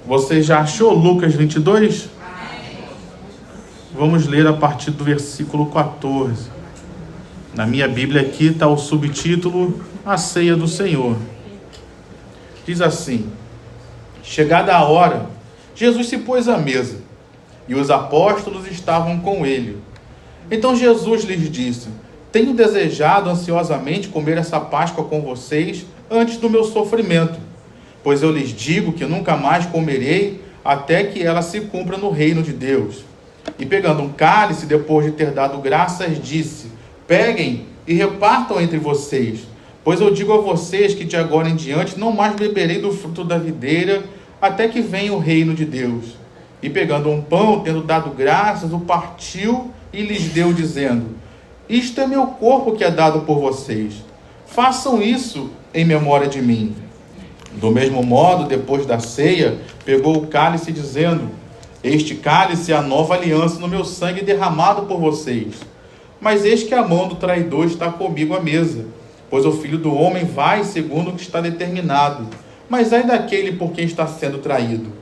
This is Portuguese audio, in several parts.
Você já achou Lucas 22? Vamos ler a partir do versículo 14. Na minha Bíblia aqui está o subtítulo A Ceia do Senhor. Diz assim: chegada a hora, Jesus se pôs à mesa, e os apóstolos estavam com ele. Então Jesus lhes disse: tenho desejado ansiosamente comer essa Páscoa com vocês antes do meu sofrimento, pois eu lhes digo que nunca mais comerei até que ela se cumpra no reino de Deus. E pegando um cálice, depois de ter dado graças, disse: peguem e repartam entre vocês, pois eu digo a vocês que de agora em diante não mais beberei do fruto da videira até que venha o reino de Deus. E pegando um pão, tendo dado graças, o partiu e lhes deu, dizendo: isto é meu corpo que é dado por vocês. Façam isso em memória de mim. Do mesmo modo, depois da ceia, pegou o cálice, dizendo: este cálice é a nova aliança no meu sangue derramado por vocês. Mas eis que a mão do traidor está comigo à mesa, pois o Filho do Homem vai segundo o que está determinado, mas ai daquele por quem está sendo traído.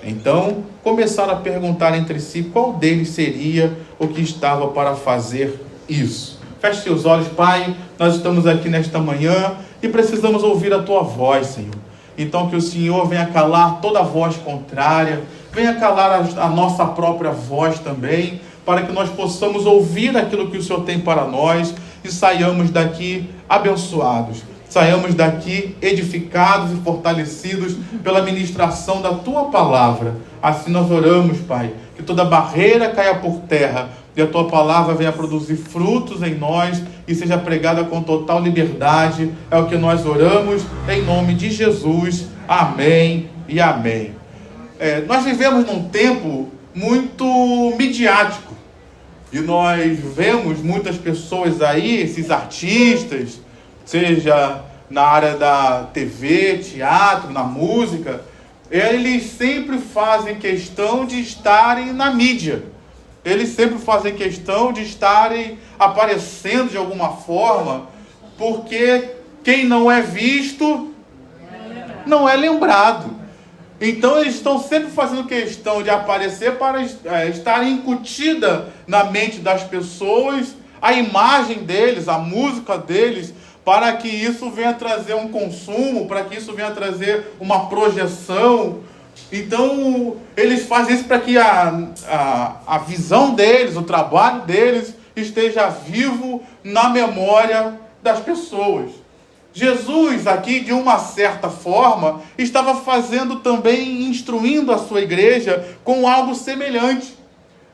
Então começaram a perguntar entre si qual deles seria o que estava para fazer isso. Feche seus olhos, Pai. Nós estamos aqui nesta manhã e precisamos ouvir a Tua voz, Senhor. Então que o Senhor venha calar toda a voz contrária, venha calar a nossa própria voz também, para que nós possamos ouvir aquilo que o Senhor tem para nós e saiamos daqui abençoados. Saiamos daqui edificados e fortalecidos pela ministração da Tua palavra. Assim nós oramos, Pai, que toda barreira caia por terra e a Tua palavra venha produzir frutos em nós e seja pregada com total liberdade. É o que nós oramos em nome de Jesus. Amém e amém. Nós vivemos num tempo muito midiático e nós vemos muitas pessoas aí, esses artistas, seja na área da TV, teatro, na música, eles sempre fazem questão de estarem na mídia. Eles sempre fazem questão de estarem aparecendo de alguma forma, porque quem não é visto não é lembrado. Então eles estão sempre fazendo questão de aparecer para estar incutida na mente das pessoas a imagem deles, a música deles, para que isso venha trazer um consumo, para que isso venha trazer uma projeção. Então eles fazem isso para que a visão deles, o trabalho deles esteja vivo na memória das pessoas. Jesus aqui, de uma certa forma, estava fazendo também, instruindo a sua igreja com algo semelhante.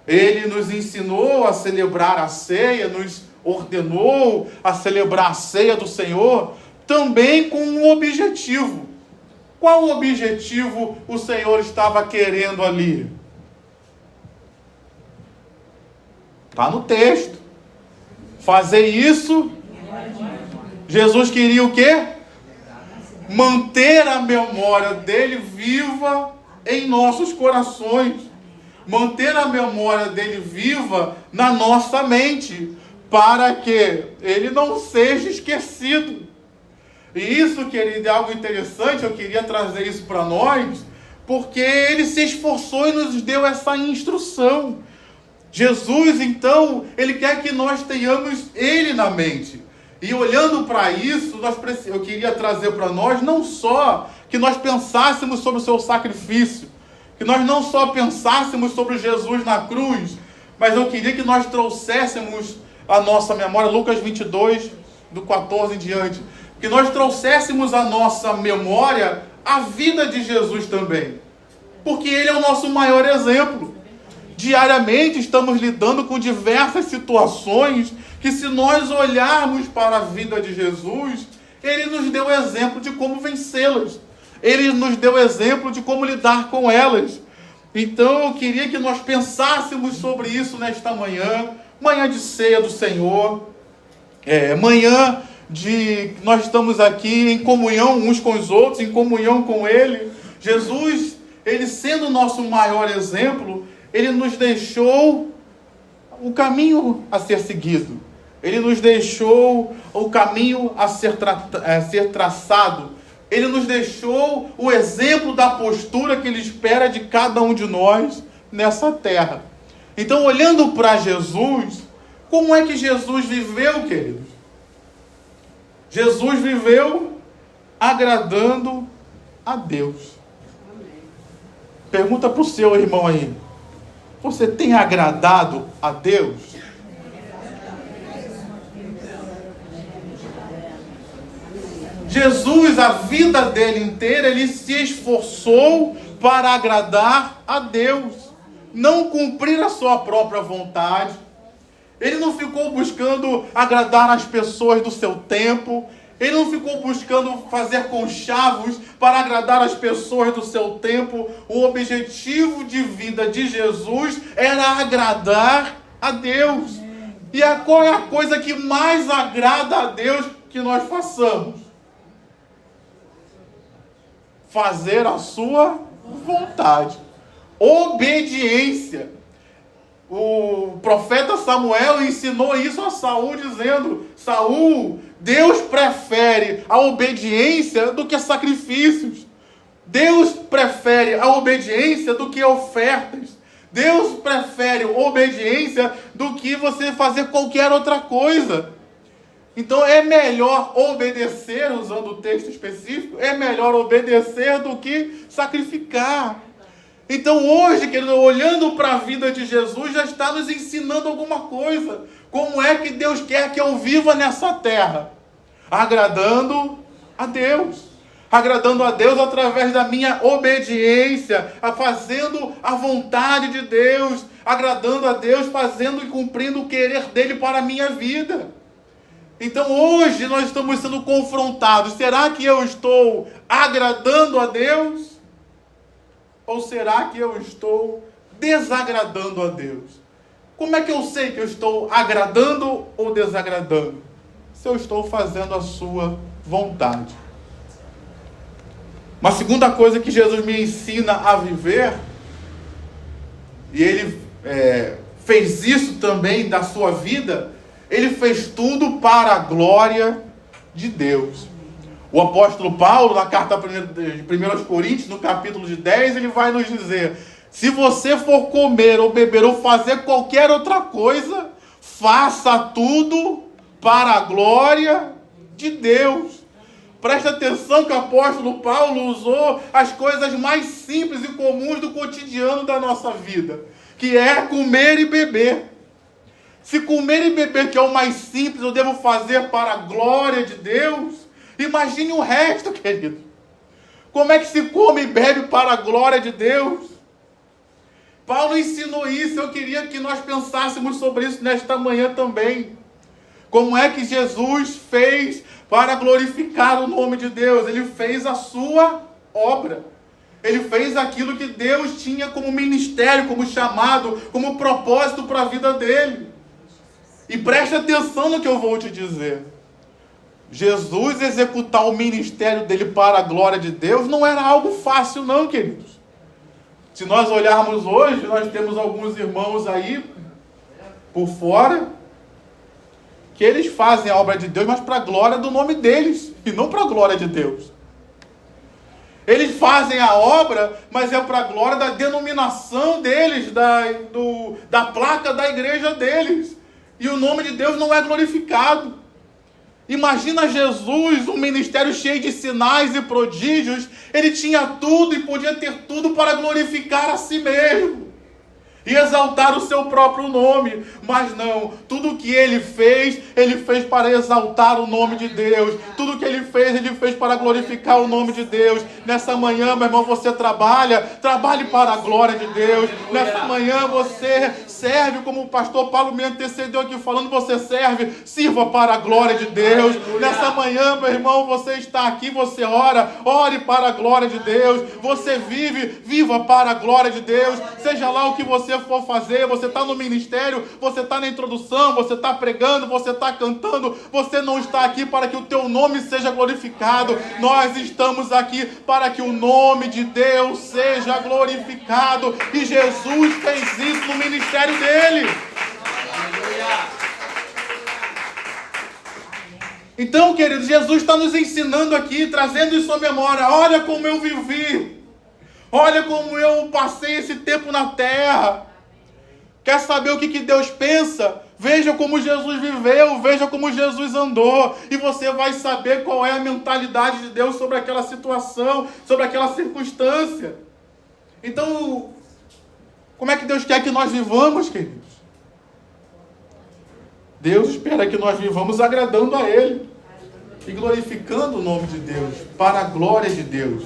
Ele nos ensinou a celebrar a ceia, nos ordenou a celebrar a ceia do Senhor, também com um objetivo. Qual objetivo o Senhor estava querendo ali? Está no texto. Fazer isso. Jesus queria o quê? Manter a memória dele viva em nossos corações. Manter a memória dele viva na nossa mente, para que ele não seja esquecido. E isso, querido, é algo interessante. Eu queria trazer isso para nós, porque ele se esforçou e nos deu essa instrução. Jesus, então, ele quer que nós tenhamos ele na mente. E olhando para isso, eu queria trazer para nós não só que nós pensássemos sobre o seu sacrifício, que nós não só pensássemos sobre Jesus na cruz, mas eu queria que nós trouxéssemos a nossa memória, Lucas 22, do 14 em diante, que nós trouxéssemos a nossa memória a vida de Jesus também, porque ele é o nosso maior exemplo. Diariamente estamos lidando com diversas situações que, se nós olharmos para a vida de Jesus, ele nos deu exemplo de como vencê-las. Ele nos deu exemplo de como lidar com elas. Então eu queria que nós pensássemos sobre isso nesta manhã, manhã de ceia do Senhor, manhã de nós estamos aqui em comunhão uns com os outros, em comunhão com Ele. Jesus, Ele sendo o nosso maior exemplo, Ele nos deixou o caminho a ser seguido. Ele nos deixou o caminho a ser traçado Ele nos deixou o exemplo da postura que Ele espera de cada um de nós nessa terra. Então, olhando para Jesus, como é que Jesus viveu, queridos? Jesus viveu agradando a Deus. Pergunta para o seu irmão aí: você tem agradado a Deus? Jesus, a vida dele inteira, ele se esforçou para agradar a Deus, não cumprir a sua própria vontade. Ele não ficou buscando agradar as pessoas do seu tempo. Ele não ficou buscando fazer conchavos para agradar as pessoas do seu tempo. O objetivo de vida de Jesus era agradar a Deus. E qual é a coisa que mais agrada a Deus que nós façamos? Fazer a sua vontade. Obediência. O profeta Samuel ensinou isso a Saul, dizendo: Saul, Deus prefere a obediência do que sacrifícios. Deus prefere a obediência do que ofertas. Deus prefere obediência do que você fazer qualquer outra coisa. Então é melhor obedecer, usando o texto específico, é melhor obedecer do que sacrificar. Então hoje, querido, olhando para a vida de Jesus, já está nos ensinando alguma coisa. Como é que Deus quer que eu viva nessa terra? Agradando a Deus. Agradando a Deus através da minha obediência, fazendo a vontade de Deus. Agradando a Deus, fazendo e cumprindo o querer dele para a minha vida. Então hoje nós estamos sendo confrontados. Será que eu estou agradando a Deus? Ou será que eu estou desagradando a Deus? Como é que eu sei que eu estou agradando ou desagradando? Se eu estou fazendo a sua vontade. Uma segunda coisa que Jesus me ensina a viver, e Ele fez isso também da sua vida, Ele fez tudo para a glória de Deus. O apóstolo Paulo, na carta de 1 Coríntios, no capítulo de 10, ele vai nos dizer: se você for comer ou beber ou fazer qualquer outra coisa, faça tudo para a glória de Deus. Presta atenção que o apóstolo Paulo usou as coisas mais simples e comuns do cotidiano da nossa vida, que é comer e beber. Se comer e beber, que é o mais simples, eu devo fazer para a glória de Deus, imagine o resto, querido. Como é que se come e bebe para a glória de Deus? Paulo ensinou isso. Eu queria que nós pensássemos sobre isso nesta manhã também. Como é que Jesus fez para glorificar o nome de Deus? Ele fez a sua obra. Ele fez aquilo que Deus tinha como ministério, como chamado, como propósito para a vida dele. E preste atenção no que eu vou te dizer. Jesus executar o ministério dele para a glória de Deus não era algo fácil não, queridos. Se nós olharmos hoje, nós temos alguns irmãos aí por fora que eles fazem a obra de Deus, mas para a glória do nome deles e não para a glória de Deus. Eles fazem a obra, mas é para a glória da denominação deles, da placa da igreja deles. E o nome de Deus não é glorificado. Imagina Jesus, um ministério cheio de sinais e prodígios. Ele tinha tudo e podia ter tudo para glorificar a si mesmo e exaltar o seu próprio nome. Mas não, tudo que ele fez para exaltar o nome de Deus. Tudo que ele fez para glorificar o nome de Deus. Nessa manhã, meu irmão, você trabalhe para a glória de Deus. Nessa manhã você serve, como o pastor Paulo me antecedeu aqui falando, você serve, sirva para a glória de Deus. Nessa manhã, meu irmão, você está aqui, você ore para a glória de Deus. Você viva para a glória de Deus. Seja lá o que você for fazer, você está no ministério, você está na introdução, você está pregando, você está cantando, você não está aqui para que o teu nome seja glorificado. Nós estamos aqui para que o nome de Deus seja glorificado, e Jesus fez isso no ministério dele. Então, queridos, Jesus está nos ensinando aqui, trazendo isso à memória. Olha como eu vivi. Olha como eu passei esse tempo na terra. Quer saber o que Deus pensa? Veja como Jesus viveu, veja como Jesus andou. E você vai saber qual é a mentalidade de Deus sobre aquela situação, sobre aquela circunstância. Então, como é que Deus quer que nós vivamos, queridos? Deus espera que nós vivamos agradando a Ele e glorificando o nome de Deus, para a glória de Deus.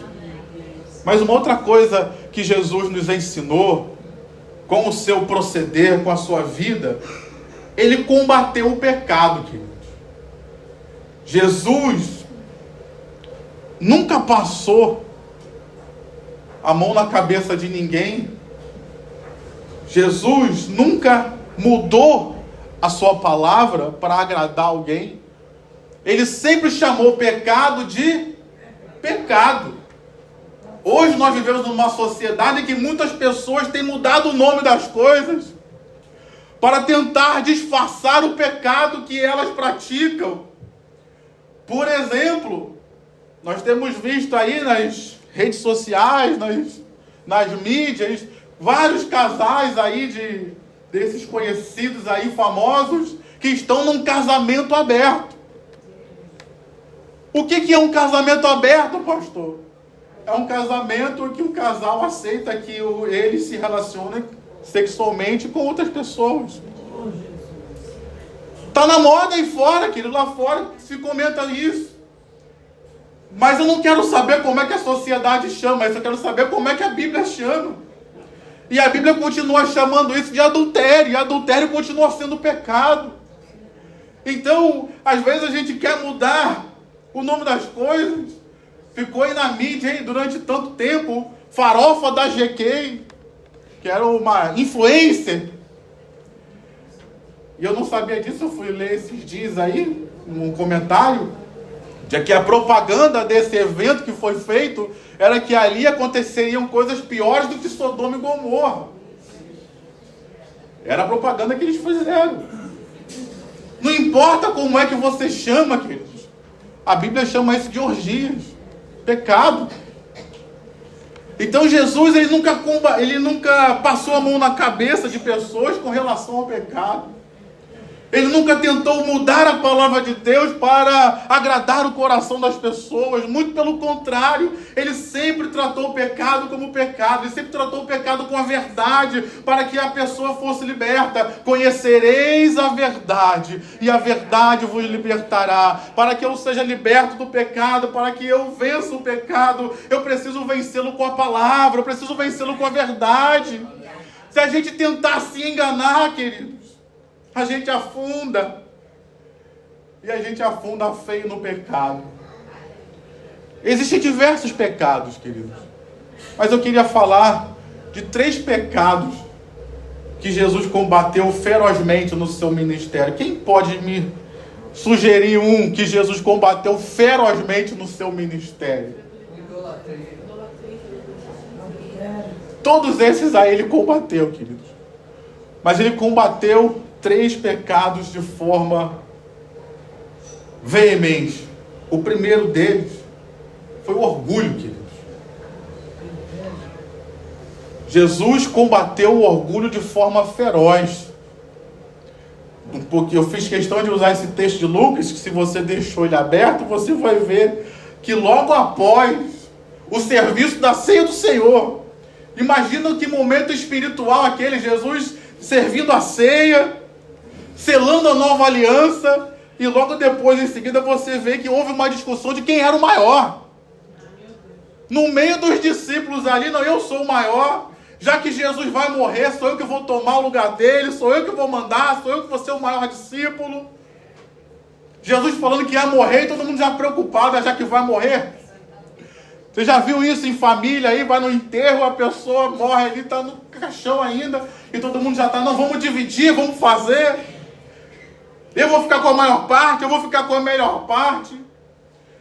Mas uma outra coisa que Jesus nos ensinou, com o seu proceder, com a sua vida, Ele combateu o pecado, queridos. Jesus nunca passou a mão na cabeça de ninguém. Jesus nunca mudou a sua palavra para agradar alguém. Ele sempre chamou o pecado de pecado. Hoje nós vivemos numa sociedade em que muitas pessoas têm mudado o nome das coisas para tentar disfarçar o pecado que elas praticam. Por exemplo, nós temos visto aí nas redes sociais, nas mídias, vários casais aí desses conhecidos aí, famosos, que estão num casamento aberto. O que é um casamento aberto, pastor? É um casamento que o casal aceita que ele se relaciona sexualmente com outras pessoas. Está na moda aí fora, querido, lá fora se comenta isso. Mas eu não quero saber como é que a sociedade chama isso, eu quero saber como é que a Bíblia chama. E a Bíblia continua chamando isso de adultério, e adultério continua sendo pecado. Então, às vezes a gente quer mudar o nome das coisas. Ficou aí na mídia aí, durante tanto tempo, Farofa da GK, que era uma influencer. E eu não sabia disso, eu fui ler esses dias aí, num comentário, de que a propaganda desse evento que foi feito era que ali aconteceriam coisas piores do que Sodoma e Gomorra. Era a propaganda que eles fizeram. Não importa como é que você chama, queridos. A Bíblia chama isso de orgias, pecado. Então Jesus, ele nunca passou a mão na cabeça de pessoas com relação ao pecado. Ele nunca tentou mudar a palavra de Deus para agradar o coração das pessoas. Muito pelo contrário, ele sempre tratou o pecado como pecado. Ele sempre tratou o pecado com a verdade, para que a pessoa fosse liberta. Conhecereis a verdade, e a verdade vos libertará. Para que eu seja liberto do pecado, para que eu vença o pecado, eu preciso vencê-lo com a palavra, eu preciso vencê-lo com a verdade. Se a gente tentar se enganar, queridos, a gente afunda. E a gente afunda feio no pecado. Existem diversos pecados, queridos. Mas eu queria falar de 3 pecados que Jesus combateu ferozmente no seu ministério. Quem pode me sugerir um que Jesus combateu ferozmente no seu ministério? Todos esses aí ele combateu, queridos. Mas ele combateu 3 pecados de forma veemente. O primeiro deles foi o orgulho, queridos. Jesus combateu o orgulho de forma feroz. Porque eu fiz questão de usar esse texto de Lucas, que se você deixou ele aberto, você vai ver que logo após o serviço da ceia do Senhor, imagina que momento espiritual aquele, Jesus servindo a ceia, selando a nova aliança, e logo depois, em seguida, você vê que houve uma discussão de quem era o maior. No meio dos discípulos ali, não, eu sou o maior, já que Jesus vai morrer, sou eu que vou tomar o lugar dele, sou eu que vou mandar, sou eu que vou ser o maior discípulo. Jesus falando que ia morrer e todo mundo já preocupado, já que vai morrer. Você já viu isso em família aí, vai no enterro, a pessoa morre ali, está no caixão ainda, e todo mundo já está, não, vamos dividir, vamos fazer. Eu vou ficar com a maior parte, eu vou ficar com a melhor parte.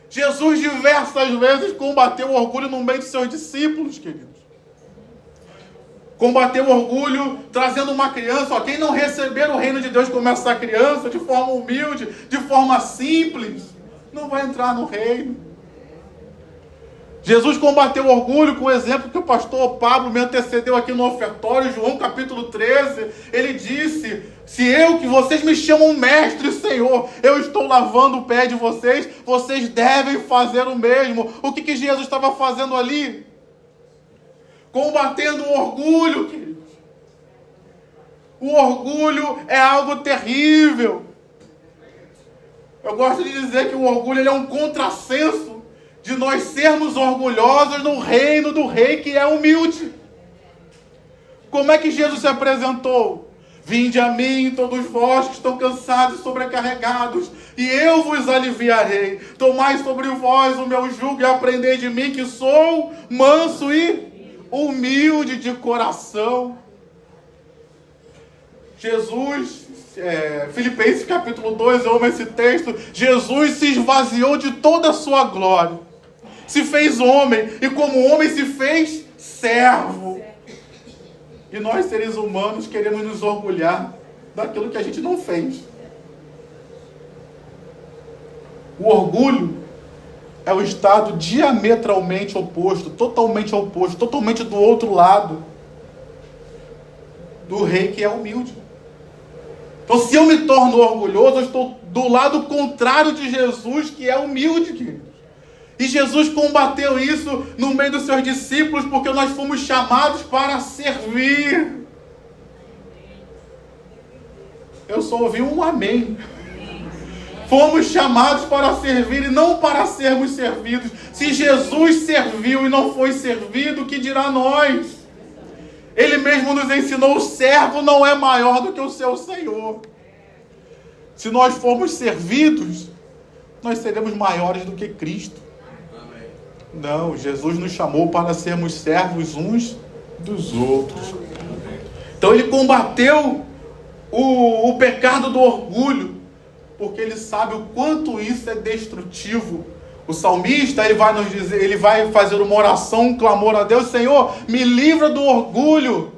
Jesus diversas vezes combateu o orgulho no meio de seus discípulos, queridos. Combateu o orgulho trazendo uma criança. Quem não receber o reino de Deus como essa criança, de forma humilde, de forma simples, não vai entrar no reino. Jesus combateu o orgulho com o exemplo que o pastor Pablo me antecedeu aqui no ofertório, João capítulo 13. Ele disse: se eu, que vocês me chamam mestre e Senhor, eu estou lavando o pé de vocês, vocês devem fazer o mesmo. O que Jesus estava fazendo ali? Combatendo o orgulho, queridos. O orgulho é algo terrível. Eu gosto de dizer que o orgulho ele é um contrassenso de nós sermos orgulhosos no reino do rei que é humilde. Como é que Jesus se apresentou? Vinde a mim, todos vós que estão cansados e sobrecarregados, e eu vos aliviarei. Tomai sobre vós o meu jugo e aprendei de mim, que sou manso e humilde de coração. Jesus, Filipenses capítulo 2, eu amo esse texto. Jesus se esvaziou de toda a sua glória, se fez homem, e como homem se fez servo. E nós, seres humanos, queremos nos orgulhar daquilo que a gente não fez. O orgulho é o estado diametralmente oposto, totalmente oposto, totalmente do outro lado do rei que é humilde. Então, se eu me torno orgulhoso, eu estou do lado contrário de Jesus, que é humilde, querido. E Jesus combateu isso no meio dos seus discípulos, porque nós fomos chamados para servir. Eu só ouvi um amém. Fomos chamados para servir e não para sermos servidos. Se Jesus serviu e não foi servido, o que dirá nós? Ele mesmo nos ensinou: o servo não é maior do que o seu Senhor. Se nós formos servidos, nós seremos maiores do que Cristo. Não, Jesus nos chamou para sermos servos uns dos outros. Então ele combateu o pecado do orgulho, porque ele sabe o quanto isso é destrutivo. O salmista, ele vai nos dizer, ele vai fazer uma oração, um clamor a Deus: Senhor, me livra do orgulho,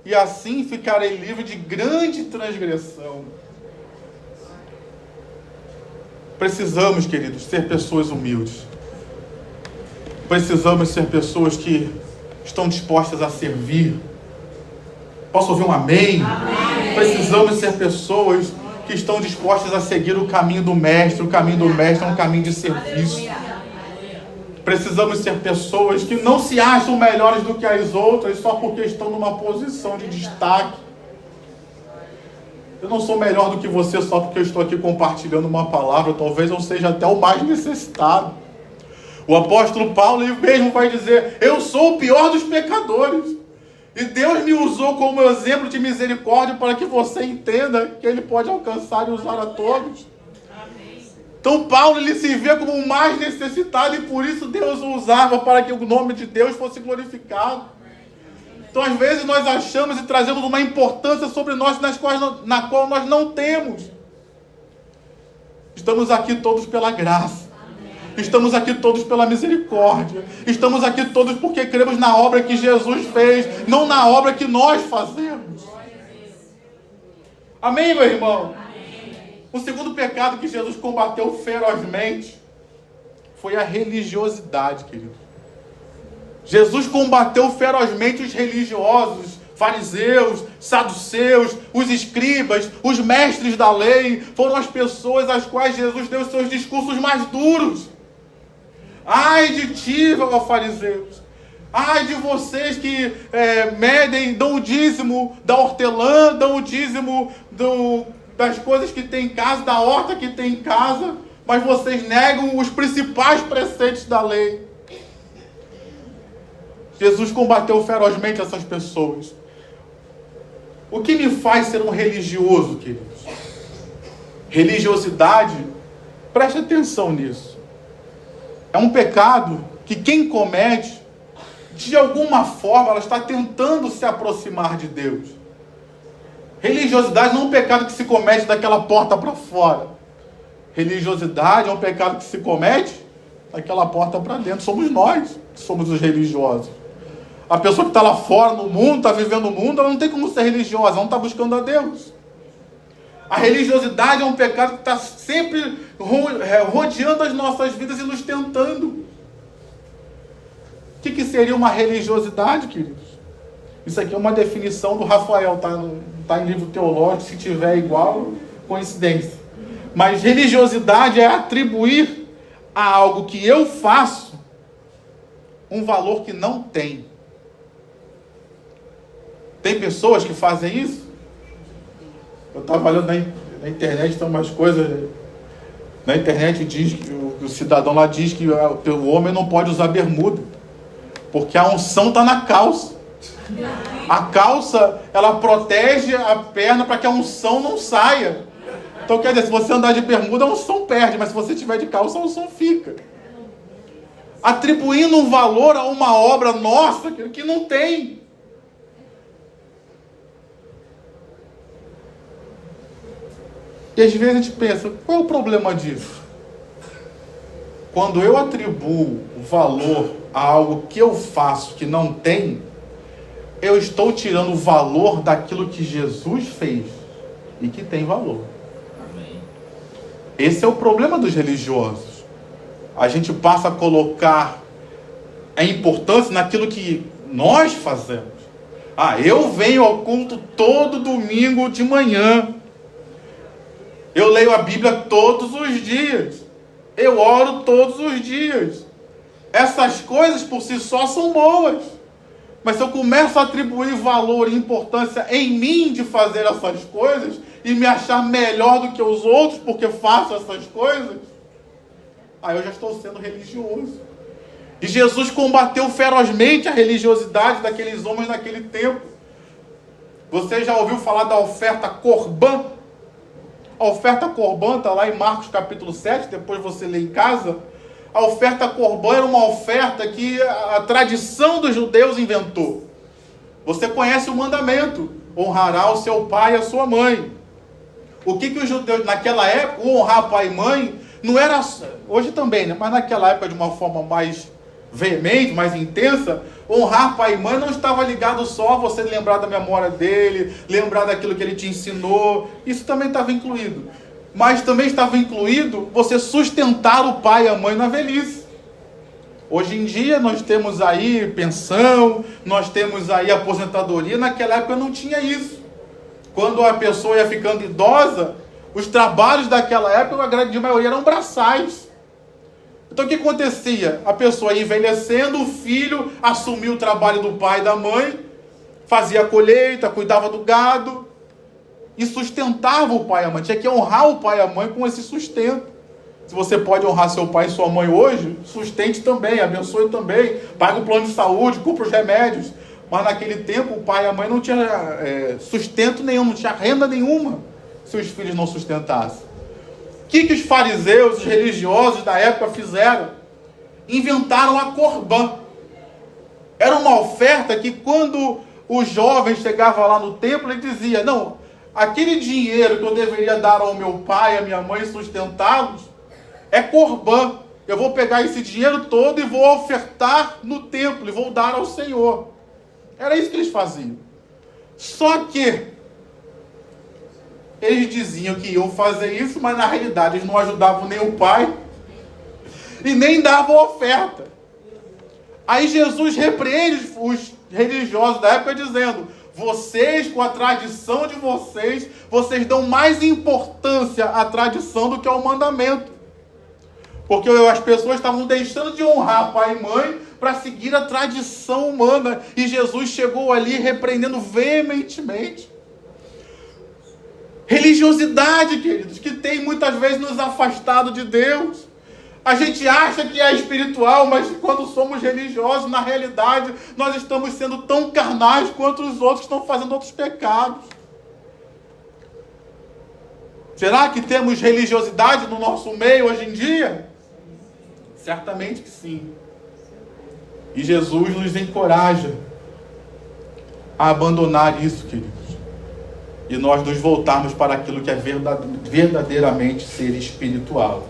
e assim ficarei livre de grande transgressão. Precisamos, queridos, ser pessoas humildes. Precisamos ser pessoas que estão dispostas a servir. Posso ouvir um amém? Amém. Precisamos ser pessoas que estão dispostas a seguir o caminho do Mestre. O caminho do Mestre é um caminho de serviço. Precisamos ser pessoas que não se acham melhores do que as outras só porque estão numa posição de destaque. Eu não sou melhor do que você só porque eu estou aqui compartilhando uma palavra. Talvez eu seja até o mais necessitado. O apóstolo Paulo, ele mesmo vai dizer: eu sou o pior dos pecadores. E Deus me usou como exemplo de misericórdia para que você entenda que Ele pode alcançar e usar a todos. Então Paulo, ele se vê como o mais necessitado, e por isso Deus o usava para que o nome de Deus fosse glorificado. Então às vezes nós achamos e trazemos uma importância sobre nós na qual nós não temos. Estamos aqui todos pela graça. Estamos aqui todos pela misericórdia. Estamos aqui todos porque cremos na obra que Jesus fez, não na obra que nós fazemos. Amém, meu irmão? Amém. O segundo pecado que Jesus combateu ferozmente foi a religiosidade, querido. Jesus combateu ferozmente os religiosos, fariseus, saduceus, os escribas, os mestres da lei. Foram as pessoas às quais Jesus deu os seus discursos mais duros. Ai de ti, ó fariseus! Ai de vocês que medem, dão o dízimo da hortelã, dão o dízimo das coisas que tem em casa, da horta que tem em casa, mas vocês negam os principais preceitos da lei. Jesus combateu ferozmente essas pessoas. O que me faz ser um religioso, queridos? Religiosidade, preste atenção nisso. É um pecado que quem comete, de alguma forma, ela está tentando se aproximar de Deus. Religiosidade não é um pecado que se comete daquela porta para fora. Religiosidade é um pecado que se comete daquela porta para dentro. Somos nós que somos os religiosos. A pessoa que está lá fora no mundo, está vivendo o mundo, ela não tem como ser religiosa, ela não está buscando a Deus. A religiosidade é um pecado que está sempre rodeando as nossas vidas e nos tentando. O que seria uma religiosidade, queridos? Isso aqui é uma definição do Rafael, tá em livro teológico, se tiver igual, coincidência. Mas religiosidade é atribuir a algo que eu faço um valor que não tem. Tem pessoas que fazem isso? Eu estava olhando na internet, tem umas coisas. Na internet diz que o cidadão lá diz que o homem não pode usar bermuda, porque a unção está na calça. A calça, ela protege a perna para que a unção não saia. Então quer dizer, se você andar de bermuda, a unção perde, mas se você estiver de calça, a unção fica. Atribuindo um valor a uma obra nossa que não tem. E às vezes a gente pensa, qual é o problema disso? Quando eu atribuo valor a algo que eu faço que não tem, eu estou tirando o valor daquilo que Jesus fez e que tem valor. Amém. Esse é o problema dos religiosos. A gente passa a colocar a importância naquilo que nós fazemos. Eu venho ao culto todo domingo de manhã. Eu leio a Bíblia todos os dias. Eu oro todos os dias. Essas coisas por si só são boas. Mas se eu começo a atribuir valor e importância em mim de fazer essas coisas e me achar melhor do que os outros porque faço essas coisas, aí eu já estou sendo religioso. E Jesus combateu ferozmente a religiosidade daqueles homens naquele tempo. Você já ouviu falar da oferta corbã? A oferta corbã está lá em Marcos capítulo 7, depois você lê em casa. A oferta corbã era uma oferta que a tradição dos judeus inventou. Você conhece o mandamento: honrará o seu pai e a sua mãe. O que os judeus, naquela época, honrar pai e mãe, não era, hoje também, né? Mas naquela época de uma forma mais veemente, mais intensa, honrar pai e mãe não estava ligado só a você lembrar da memória dele, lembrar daquilo que ele te ensinou. Isso também estava incluído. Mas também estava incluído você sustentar o pai e a mãe na velhice. Hoje em dia nós temos aí pensão, nós temos aí aposentadoria. Naquela época não tinha isso. Quando a pessoa ia ficando idosa, os trabalhos daquela época, a grande maioria eram braçais. Então o que acontecia? A pessoa ia envelhecendo, o filho assumia o trabalho do pai e da mãe, fazia a colheita, cuidava do gado e sustentava o pai e a mãe. Tinha que honrar o pai e a mãe com esse sustento. Se você pode honrar seu pai e sua mãe hoje, sustente também, abençoe também, pague o plano de saúde, compre os remédios. Mas naquele tempo o pai e a mãe não tinham sustento nenhum, não tinha renda nenhuma se os filhos não sustentassem. O que os fariseus, os religiosos da época fizeram? Inventaram a corbã. Era uma oferta que quando o jovem chegava lá no templo, ele dizia: não, aquele dinheiro que eu deveria dar ao meu pai e à minha mãe sustentá-los, é corbã. Eu vou pegar esse dinheiro todo e vou ofertar no templo e vou dar ao Senhor. Era isso que eles faziam. Só que eles diziam que iam fazer isso, mas na realidade eles não ajudavam nem o pai e nem davam oferta. Aí Jesus repreende os religiosos da época dizendo: vocês, com a tradição de vocês, vocês dão mais importância à tradição do que ao mandamento. Porque as pessoas estavam deixando de honrar pai e mãe para seguir a tradição humana. E Jesus chegou ali repreendendo veementemente. Religiosidade, queridos, que tem muitas vezes nos afastado de Deus. A gente acha que é espiritual, mas quando somos religiosos, na realidade, nós estamos sendo tão carnais quanto os outros que estão fazendo outros pecados. Será que temos religiosidade no nosso meio hoje em dia? Certamente que sim. E Jesus nos encoraja a abandonar isso, queridos. E nós nos voltarmos para aquilo que é verdadeiramente ser espiritual.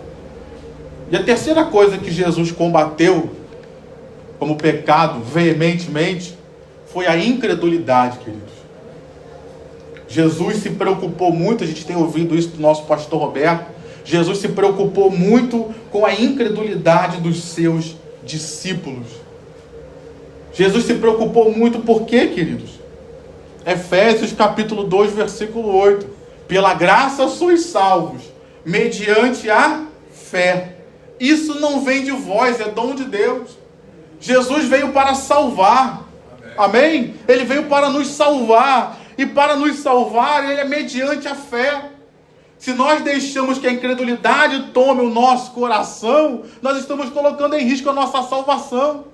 E a terceira coisa que Jesus combateu como pecado veementemente foi a incredulidade, queridos. Jesus se preocupou muito, a gente tem ouvido isso do nosso pastor Roberto, Jesus se preocupou muito com a incredulidade dos seus discípulos. Jesus se preocupou muito por quê, queridos? Efésios capítulo 2, versículo 8. Pela graça sois salvos, mediante a fé. Isso não vem de vós, é dom de Deus. Jesus veio para salvar. Amém? Ele veio para nos salvar. E para nos salvar, ele é mediante a fé. Se nós deixamos que a incredulidade tome o nosso coração, nós estamos colocando em risco a nossa salvação.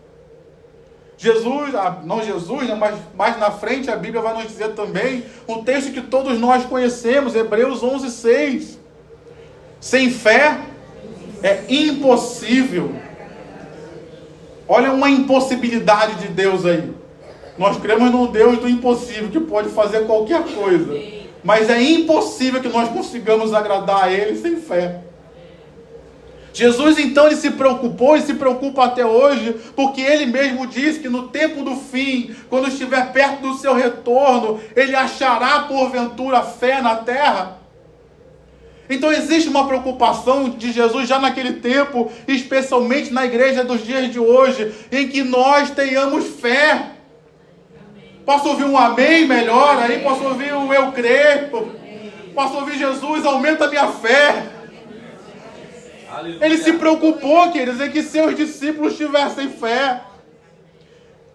Jesus, não Jesus, né, mas mais na frente a Bíblia vai nos dizer também, um texto que todos nós conhecemos, Hebreus 11:6. Sem fé é impossível. Olha uma impossibilidade de Deus aí. Nós cremos num Deus do impossível, que pode fazer qualquer coisa. Mas é impossível que nós consigamos agradar a Ele sem fé. Jesus então ele se preocupou e se preocupa até hoje, porque Ele mesmo diz que no tempo do fim, quando estiver perto do seu retorno, Ele achará porventura fé na terra. Então existe uma preocupação de Jesus já naquele tempo, especialmente na igreja dos dias de hoje, em que nós tenhamos fé. Posso ouvir um amém melhor aí? Posso ouvir um eu creio? Posso ouvir Jesus, aumenta a minha fé? Ele se preocupou, queridos, em que seus discípulos tivessem fé.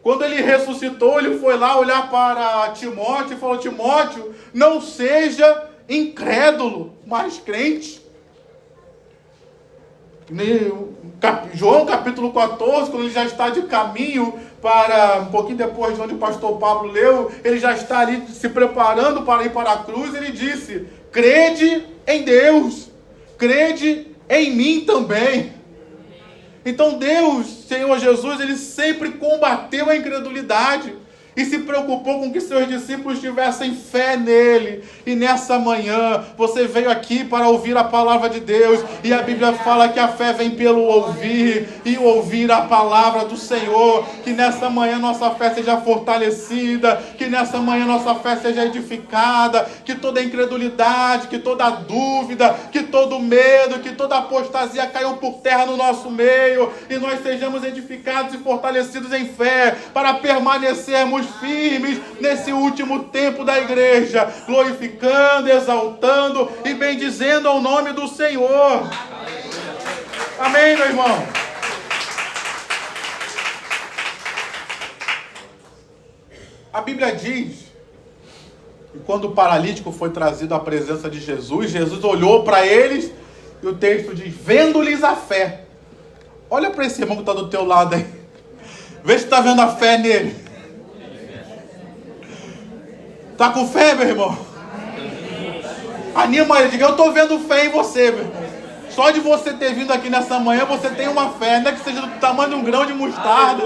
Quando ele ressuscitou, ele foi lá olhar para Timóteo e falou: Timóteo, não seja incrédulo, mas crente. João capítulo 14, quando ele já está de caminho para, um pouquinho depois de onde o pastor Pablo leu, ele já está ali se preparando para ir para a cruz, ele disse: crede em Deus, crede em mim também. Então Deus, Senhor Jesus, Ele sempre combateu a incredulidade e se preocupou com que seus discípulos tivessem fé nele. E nessa manhã, você veio aqui para ouvir a palavra de Deus, e a Bíblia fala que a fé vem pelo ouvir, e ouvir a palavra do Senhor. Que nessa manhã nossa fé seja fortalecida, que nessa manhã nossa fé seja edificada, que toda incredulidade, que toda dúvida, que todo medo, que toda apostasia caiam por terra no nosso meio, e nós sejamos edificados e fortalecidos em fé, para permanecermos firmes nesse último tempo da igreja, glorificando, exaltando e bendizendo ao nome do Senhor. Amém, meu irmão? A Bíblia diz que quando o paralítico foi trazido à presença de Jesus, Jesus olhou para eles e o texto diz: vendo-lhes a fé. Olha para esse irmão que está do teu lado aí, vê se está vendo a fé nele. Está com fé, meu irmão? Anima ele, diga: eu estou vendo fé em você, meu irmão. Só de você ter vindo aqui nessa manhã, você tem uma fé, não é que seja do tamanho de um grão de mostarda,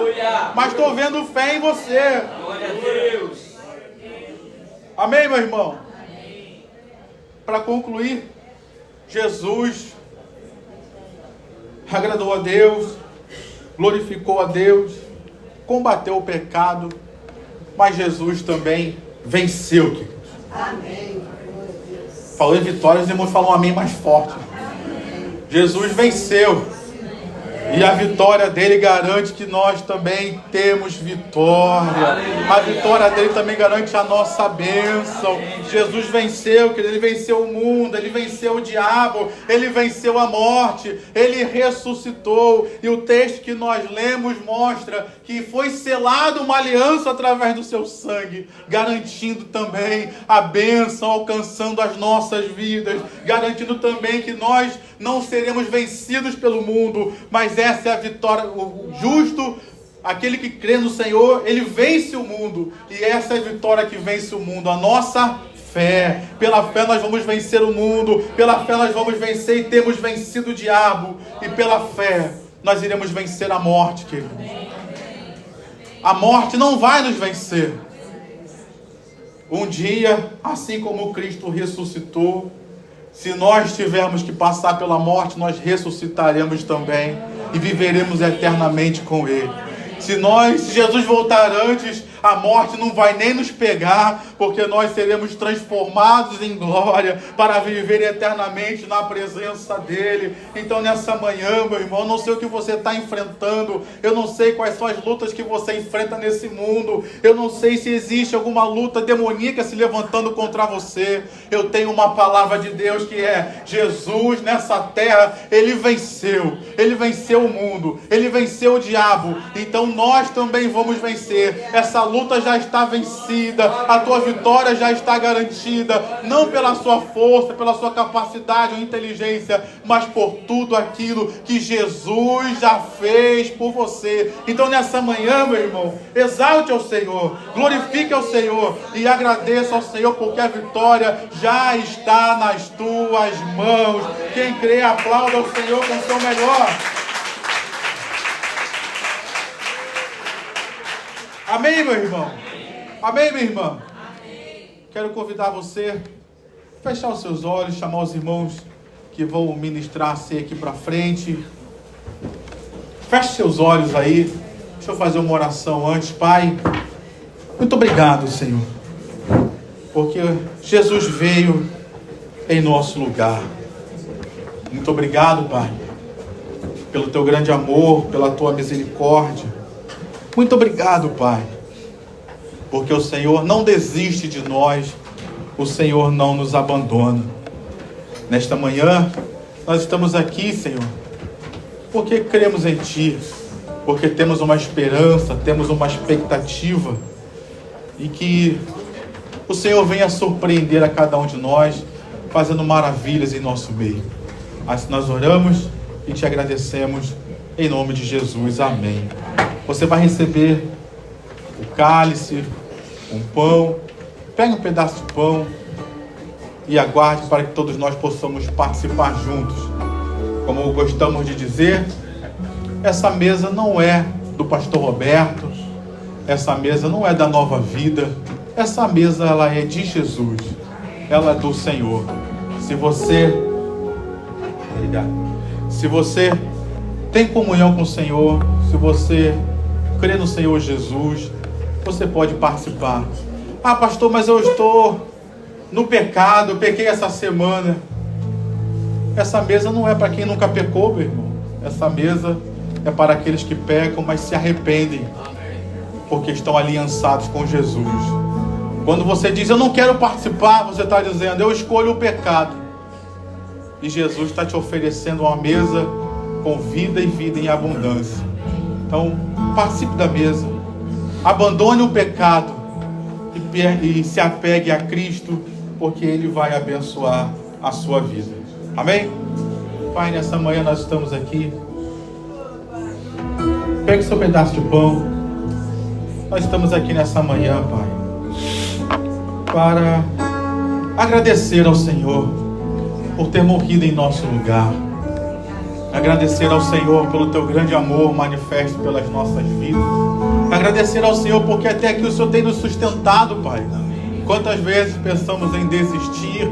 mas estou vendo fé em você. Glória a Deus. Amém, meu irmão? Para concluir, Jesus agradou a Deus, glorificou a Deus, combateu o pecado, mas Jesus também venceu, queridos. Amém. Falou em vitória, os irmãos falam um amém mais forte. Jesus venceu. E a vitória dele garante que nós também temos vitória. A vitória dele também garante a nossa bênção. Jesus venceu, querido. Ele venceu o mundo, ele venceu o diabo, ele venceu a morte, ele ressuscitou. E o texto que nós lemos mostra que foi selada uma aliança através do seu sangue, garantindo também a bênção, alcançando as nossas vidas, garantindo também que nós não seremos vencidos pelo mundo, mas essa é a vitória. O justo, aquele que crê no Senhor, ele vence o mundo, e essa é a vitória que vence o mundo, a nossa fé. Pela fé nós vamos vencer o mundo, pela fé nós vamos vencer e temos vencido o diabo, e pela fé nós iremos vencer a morte, querido. A morte não vai nos vencer. Um dia, assim como Cristo ressuscitou, se nós tivermos que passar pela morte, nós ressuscitaremos também e viveremos eternamente com Ele. Se Jesus voltar antes, a morte não vai nem nos pegar, porque nós seremos transformados em glória para viver eternamente na presença dele. Então nessa manhã, meu irmão, eu não sei o que você está enfrentando, eu não sei quais são as lutas que você enfrenta nesse mundo, eu não sei se existe alguma luta demoníaca se levantando contra você. Eu tenho uma palavra de Deus que é: Jesus nessa terra, ele venceu o mundo, ele venceu o diabo, então nós também vamos vencer. Essa luta já está vencida, a tua vitória já está garantida, não pela sua força, pela sua capacidade ou inteligência, mas por tudo aquilo que Jesus já fez por você. Então nessa manhã, meu irmão, exalte ao Senhor, glorifique ao Senhor e agradeça ao Senhor, porque a vitória já está nas tuas mãos. Quem crê, aplauda ao Senhor com o seu melhor. Amém, meu irmão? Amém, minha irmã? Quero convidar você a fechar os seus olhos, chamar os irmãos que vão ministrar a ceia aqui para frente. Feche seus olhos aí. Deixa eu fazer uma oração antes. Pai, muito obrigado, Senhor, porque Jesus veio em nosso lugar. Muito obrigado, Pai, pelo teu grande amor, pela tua misericórdia. Muito obrigado, Pai, porque o Senhor não desiste de nós, o Senhor não nos abandona. Nesta manhã, nós estamos aqui, Senhor, porque cremos em Ti, porque temos uma esperança, temos uma expectativa, e que o Senhor venha surpreender a cada um de nós, fazendo maravilhas em nosso meio. Assim nós oramos e Te agradecemos, em nome de Jesus, amém. Você vai receber o cálice, um pão. Pegue um pedaço de pão e aguarde para que todos nós possamos participar juntos. Como gostamos de dizer, essa mesa não é do pastor Roberto, essa mesa não é da Nova Vida, essa mesa ela é de Jesus, ela é do Senhor. Se você tem comunhão com o Senhor, se você crê no Senhor Jesus, você pode participar. Ah, pastor, mas eu estou no pecado, eu pequei essa semana. Essa mesa não é para quem nunca pecou, meu irmão. Essa mesa é para aqueles que pecam, mas se arrependem, porque estão aliançados com Jesus. Quando você diz, eu não quero participar, você está dizendo, eu escolho o pecado. E Jesus está te oferecendo uma mesa com vida e vida em abundância. Então, participe da mesa. Abandone o pecado e se apegue a Cristo, porque Ele vai abençoar a sua vida. Amém? Pai, nessa manhã nós estamos aqui. Pegue seu pedaço de pão. Nós estamos aqui nessa manhã, Pai, para agradecer ao Senhor por ter morrido em nosso lugar. Agradecer ao Senhor pelo teu grande amor manifesto pelas nossas vidas. Agradecer ao Senhor porque até aqui o Senhor tem nos sustentado, Pai. Quantas vezes pensamos em desistir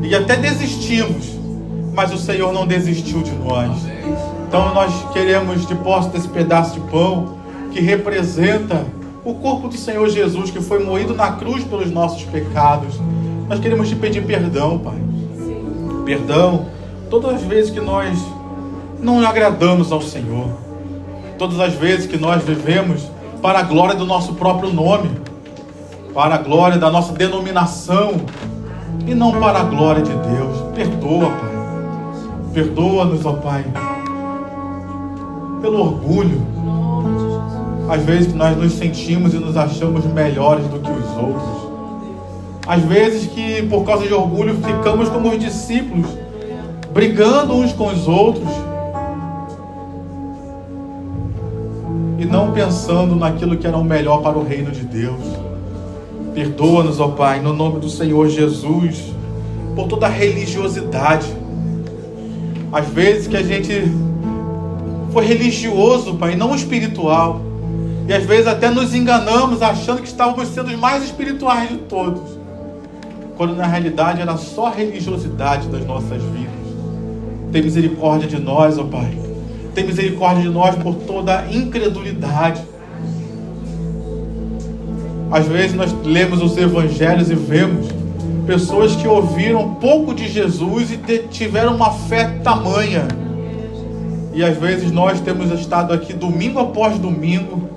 e até desistimos, mas o Senhor não desistiu de nós. Então nós queremos, de posse desse pedaço de pão que representa o corpo do Senhor Jesus, que foi moído na cruz pelos nossos pecados, nós queremos te pedir perdão, Pai. Perdão todas as vezes que nós não agradamos ao Senhor, todas as vezes que nós vivemos para a glória do nosso próprio nome, para a glória da nossa denominação e não para a glória de Deus. Perdoa, Pai. Perdoa-nos, ó Pai, pelo orgulho. Às vezes que nós nos sentimos e nos achamos melhores do que os outros. Às vezes que por causa de orgulho ficamos como os discípulos, brigando uns com os outros e não pensando naquilo que era o melhor para o reino de Deus. Perdoa-nos, ó Pai, no nome do Senhor Jesus, por toda a religiosidade. Às vezes que a gente foi religioso, Pai, não espiritual. E às vezes até nos enganamos achando que estávamos sendo os mais espirituais de todos, quando na realidade era só a religiosidade das nossas vidas. Tem misericórdia de nós, ó Pai. Tem misericórdia de nós por toda a incredulidade. Às vezes nós lemos os evangelhos e vemos pessoas que ouviram pouco de Jesus e tiveram uma fé tamanha. E às vezes nós temos estado aqui domingo após domingo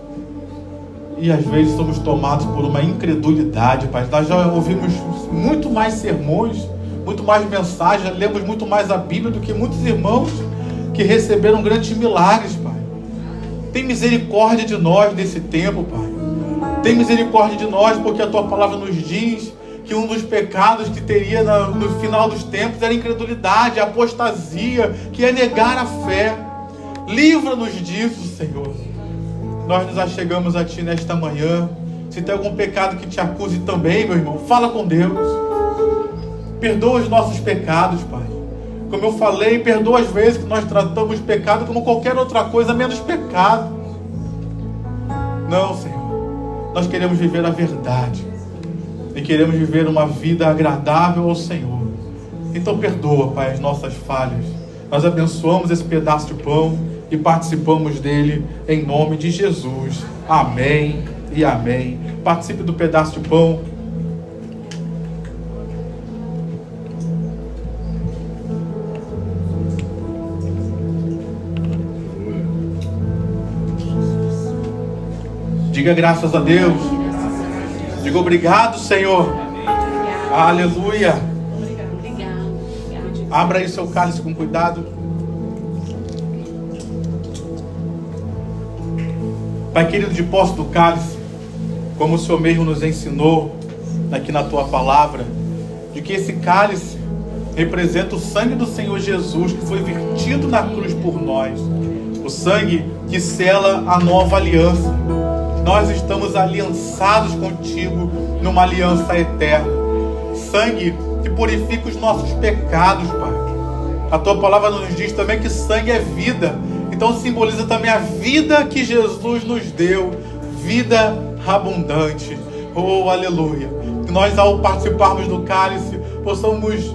e às vezes somos tomados por uma incredulidade, Pai. Nós já ouvimos muito mais sermões, muito mais mensagens, lemos muito mais a Bíblia do que muitos irmãos que receberam grandes milagres, Pai. Tem misericórdia de nós nesse tempo, Pai. Tem misericórdia de nós, porque a Tua palavra nos diz que um dos pecados que teria no final dos tempos era a incredulidade, a apostasia, que é negar a fé. Livra-nos disso, Senhor. Nós nos achegamos a Ti nesta manhã. Se tem algum pecado que te acuse também, meu irmão, fala com Deus. Perdoa os nossos pecados, Pai. Como eu falei, perdoa as vezes que nós tratamos pecado como qualquer outra coisa, menos pecado. Não, Senhor. Nós queremos viver a verdade. E queremos viver uma vida agradável ao Senhor. Então perdoa, Pai, as nossas falhas. Nós abençoamos esse pedaço de pão e participamos dele em nome de Jesus. Amém e amém. Participe do pedaço de pão. Diga graças a Deus. Diga obrigado, Senhor. Aleluia. Abra aí seu cálice com cuidado. Pai querido, de posse do cálice, como o Senhor mesmo nos ensinou aqui na Tua palavra, de que esse cálice representa o sangue do Senhor Jesus, que foi vertido na cruz por nós. O sangue que sela a nova aliança. Nós estamos aliançados contigo numa aliança eterna. Sangue que purifica os nossos pecados, Pai. A Tua palavra nos diz também que sangue é vida. Então simboliza também a vida que Jesus nos deu. Vida abundante. Oh, aleluia. Que nós, ao participarmos do cálice, possamos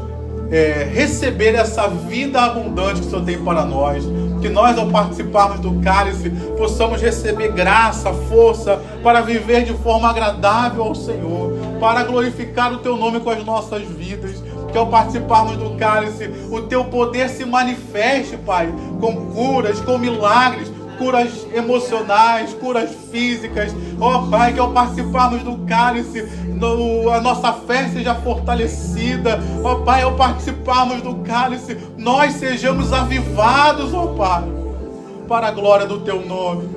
receber essa vida abundante que o Senhor tem para nós. Que nós, ao participarmos do cálice, possamos receber graça, força para viver de forma agradável ao Senhor, para glorificar o Teu nome com as nossas vidas. Que ao participarmos do cálice, o Teu poder se manifeste, Pai, com curas, com milagres, curas emocionais, curas físicas. Ó Pai, que ao participarmos do cálice, a nossa fé seja fortalecida. Ó Pai, ao participarmos do cálice, nós sejamos avivados, ó Pai, para a glória do Teu nome.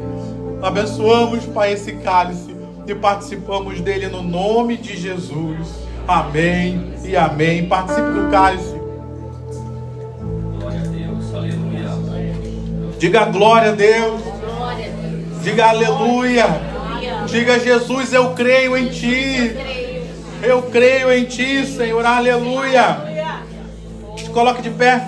Abençoamos, Pai, esse cálice e participamos dele no nome de Jesus. Amém e amém. Participe do cálice. Glória a Deus, aleluia. Diga glória a Deus. Diga aleluia. Diga, Jesus, eu creio em Ti. Eu creio em Ti, Senhor. Aleluia. Se coloque de pé.